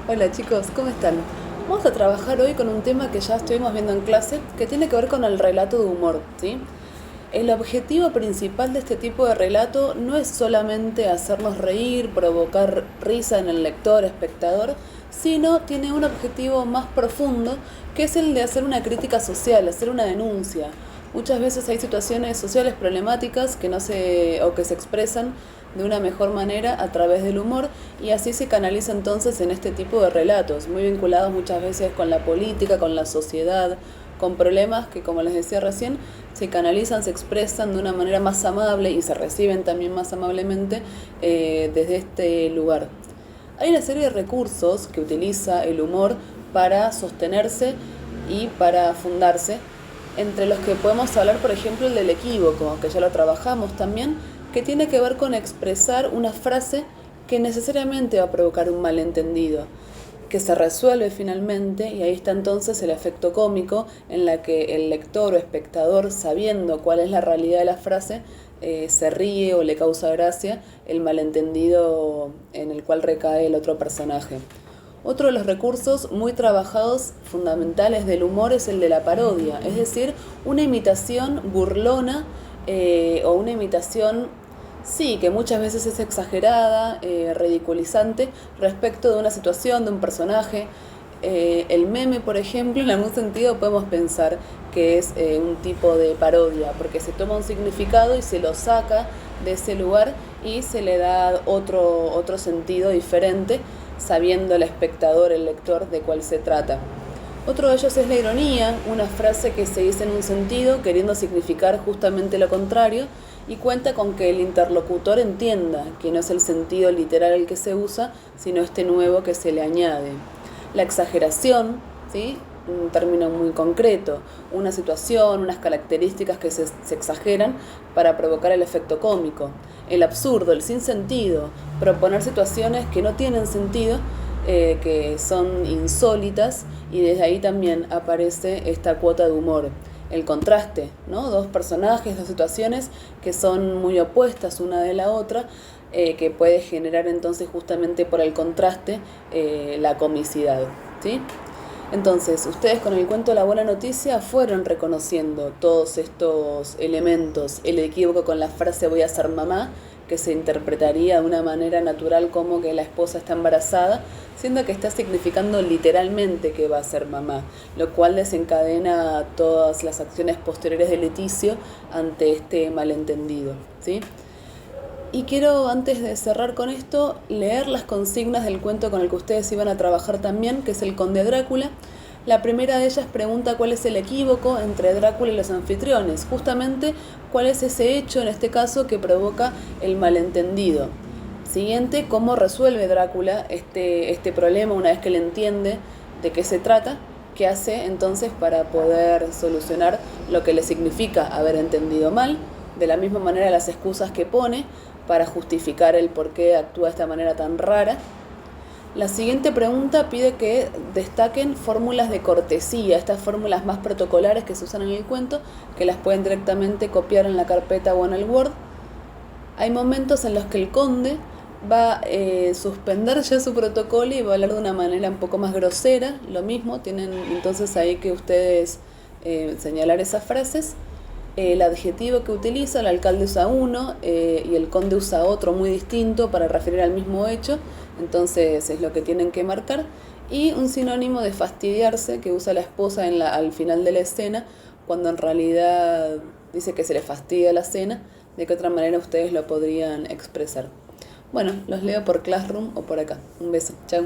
Hola chicos, ¿cómo están? Vamos a trabajar hoy con un tema que ya estuvimos viendo en clase, que tiene que ver con el relato de humor, ¿sí? El objetivo principal de este tipo de relato no es solamente hacernos reír, provocar risa en el lector, espectador, sino tiene un objetivo más profundo, que es el de hacer una crítica social, hacer una denuncia. Muchas veces hay situaciones sociales problemáticas que no se o que se expresan de una mejor manera a través del humor, y así se canaliza entonces en este tipo de relatos, muy vinculados muchas veces con la política, con la sociedad, con problemas que, como les decía recién, se canalizan, se expresan de una manera más amable y se reciben también más amablemente desde este lugar. Hay una serie de recursos que utiliza el humor para sostenerse y para fundarse, entre los que podemos hablar, por ejemplo, el del equívoco, que ya lo trabajamos también, que tiene que ver con expresar una frase que necesariamente va a provocar un malentendido, que se resuelve finalmente, y ahí está entonces el efecto cómico, en la que el lector o espectador, sabiendo cuál es la realidad de la frase, se ríe o le causa gracia el malentendido en el cual recae el otro personaje. Otro de los recursos muy trabajados fundamentales del humor es el de la parodia, es decir, una imitación burlona o una imitación, sí, que muchas veces es exagerada, ridiculizante, respecto de una situación, de un personaje. El meme, por ejemplo, en algún sentido podemos pensar que es un tipo de parodia, porque se toma un significado y se lo saca de ese lugar y se le da otro sentido diferente, sabiendo el espectador, el lector, de cuál se trata. Otro de ellos es la ironía, una frase que se dice en un sentido queriendo significar justamente lo contrario, y cuenta con que el interlocutor entienda que no es el sentido literal el que se usa, sino este nuevo que se le añade. La exageración, ¿sí? Un término muy concreto, una situación, unas características que se exageran para provocar el efecto cómico. El absurdo, el sinsentido, proponer situaciones que no tienen sentido, que son insólitas, y desde ahí también aparece esta cuota de humor. El contraste, ¿no? Dos personajes, dos situaciones que son muy opuestas una de la otra, que puede generar entonces justamente por el contraste la comicidad, ¿sí? Entonces, ustedes con el cuento La Buena Noticia fueron reconociendo todos estos elementos, el equívoco con la frase voy a ser mamá, que se interpretaría de una manera natural como que la esposa está embarazada, siendo que está significando literalmente que va a ser mamá, lo cual desencadena todas las acciones posteriores de Leticio ante este malentendido, ¿sí? Y quiero, antes de cerrar con esto, leer las consignas del cuento con el que ustedes iban a trabajar también, que es el Conde Drácula. La primera de ellas pregunta cuál es el equívoco entre Drácula y los anfitriones, justamente cuál es ese hecho, en este caso, que provoca el malentendido. Siguiente, cómo resuelve Drácula este problema una vez que le entiende de qué se trata, qué hace entonces para poder solucionar lo que le significa haber entendido mal, de la misma manera las excusas que pone para justificar el por qué actúa de esta manera tan rara. La siguiente pregunta pide que destaquen fórmulas de cortesía, estas fórmulas más protocolares que se usan en el cuento, que las pueden directamente copiar en la carpeta o en el Word. Hay momentos en los que el conde va a suspender ya su protocolo y va a hablar de una manera un poco más grosera, lo mismo, tienen entonces ahí que ustedes señalar esas frases. El adjetivo que utiliza, el alcalde usa uno y el conde usa otro muy distinto para referir al mismo hecho, entonces es lo que tienen que marcar. Y un sinónimo de fastidiarse que usa la esposa al final de la escena, cuando en realidad dice que se le fastidia la cena, de qué otra manera ustedes lo podrían expresar. Bueno, los leo por Classroom o por acá. Un beso, chao.